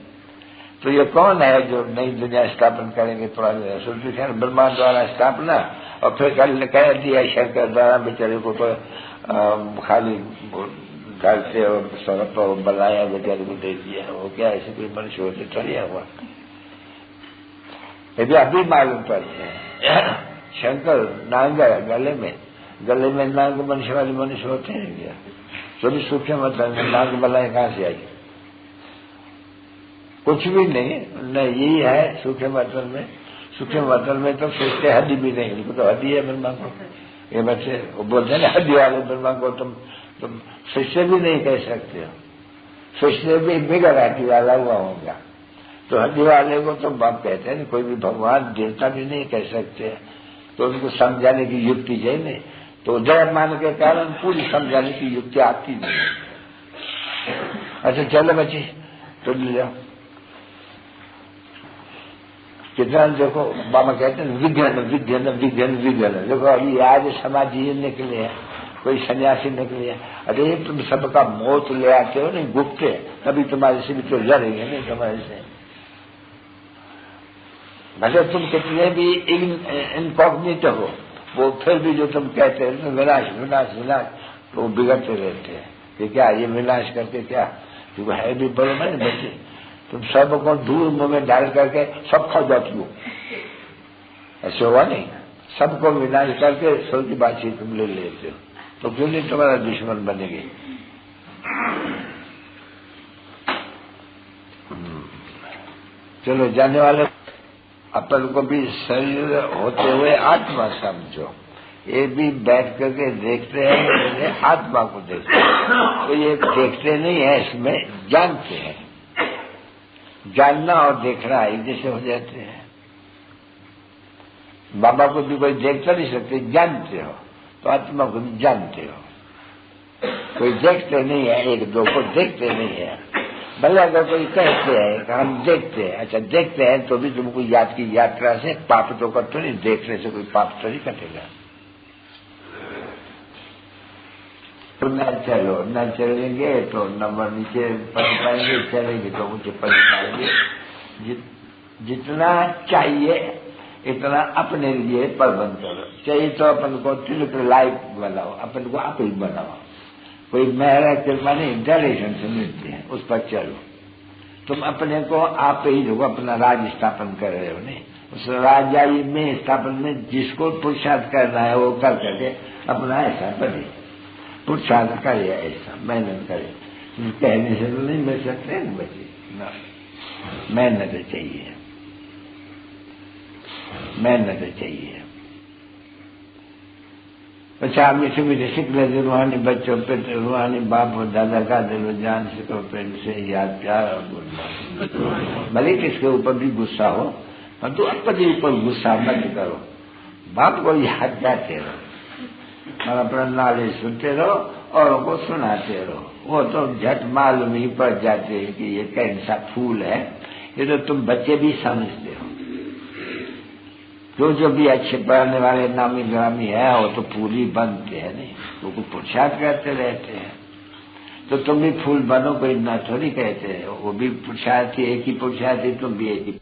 तो ये कौन है जो नई दुनिया स्थापन करेंगे पुरानी? सूर्य खैर ब्रह्मा द्वारा स्थापना, और फिर कल कह दिया शंकर द्वारा बेचारे को तो खाली घर से और सड़क पर बनाया बेचारे को दे दिया। वो क्या ऐसे कोई मनुष्य होते थोड़ी हुआ, यदि अभी मालूम पड़ते हैं। शंकर नांग गले में नांग मनुष्य वाले मनुष्य होते हैं क्या? तो भी सूखे मतलब नांग बलाएं कहां से आई? कुछ भी नहीं, न यही है सूखे मतल में। सूखे मतल में तो सोचते हड्डी भी नहीं, उनको तो हड्डी है ब्रह्मा को। ये बच्चे वो बोलते हैं हड्डी वाले ब्रह्मा को तुम शिष्य भी नहीं कह सकते हो, शिष्य भी बिगड़ हड्डी वाला हुआ होगा। तो हड्डी वाले को तो बाप कहते हैं, कोई भी भगवान देवता भी नहीं कह सकते, तो उनको समझाने की युक्ति चाहिए नहीं। तो जय मान के कारण पूरी समझाने की युक्ति आती नहीं। अच्छा चलो बच्चे तो ले जाओ, कितना देखो बाबा कहते हैं विज्ञान विज्ञान विज्ञान विज्ञान। देखो अभी आज समाज ये निकले हैं, कोई सन्यासी निकले हैं, अरे तुम सबका मौत ले आते हो नहीं गुप्ते, तभी तुम्हारे से भी तो लड़ेंगे नहीं तुम्हारे से। भले तुम कितने भी इनकॉग्निटो हो, वो फिर भी जो तुम कहते हैं विनाश विनाश विनाश, तो वो बिगड़ते रहते हैं कि क्या ये विनाश करके क्या, क्योंकि है भी बड़े बच्चे, तुम सबको दूर मुंह में डाल करके सब खा जाती हो, ऐसे हुआ नहीं। सबको विनाश करके स्वर्ग की बातचीत तुम ले लेते हो, तो क्यों नहीं तुम्हारा दुश्मन बनेगी? चलो जाने वाले अपन को भी शरीर होते हुए आत्मा समझो, ये भी बैठ करके देखते हैं, आत्मा को देखते हैं। तो ये देखते नहीं है, इसमें जानते हैं। जानना और देखना एक जैसे हो जाते हैं। बाबा को भी कोई देख तो नहीं सकते, जानते हो, तो आत्मा को भी जानते हो। कोई देखते नहीं है, एक दो को देखते नहीं है। भले अगर कोई कहते हैं कि हम देखते हैं, अच्छा देखते हैं तो भी तुमको याद की यात्रा से पाप तो करते नहीं, देखने से कोई पाप तो नहीं कटेगा। तो न चलो, न चलेंगे तो नंबर नीचे पढ़ पाएंगे, चलेंगे तो ऊंचे पढ़ पाएंगे। जितना चाहिए इतना अपने लिए प्रबंध करो। चाहिए तो अपन को तिलक लाइफ बनाओ, अपन को आप ही बनाओ। कोई मेहरा कृपा नहीं डायरेक्शन से मिलती है, उस पर चलो। तुम अपने को आप ही लोग अपना राज स्थापन कर रहे हो, नहीं उस राजाई में स्थापन में जिसको पुरुषार्थ करना है वो कर करके अपना ऐसा बने, पुरुषार्थ करे, ऐसा मेहनत करे। कहने से तो नहीं मिल सकते न बच्चे, ना मेहनत चाहिए, मेहनत चाहिए। अच्छा मीठे मीठे सीख लेते रूहानी बच्चों पे, रूहानी बाप और दादा का दिलो जान सीखो, प्रेम से याद प्यार और गुस्सा। भले किसके ऊपर भी गुस्सा हो, परंतु अपने ऊपर गुस्सा मत करो। बाप को याद जाते रहो और अपना नॉलेज सुनते रहो और उनको सुनाते रहो। वो तो झट मालूम ही पड़ जाते हैं कि ये कैसा फूल है, ये तो तुम बच्चे भी समझते हो। जो भी अच्छे पढ़ने वाले नामी ग्रामी है वो तो पूरी बनते हैं नहीं, वो पुरुषार्थ करते रहते हैं। तो तुम भी फूल बनो, कोई ना थोड़ी कहते हैं, वो भी पुरुषार्थी, एक ही पुरुषार्थी, तुम भी एक ही।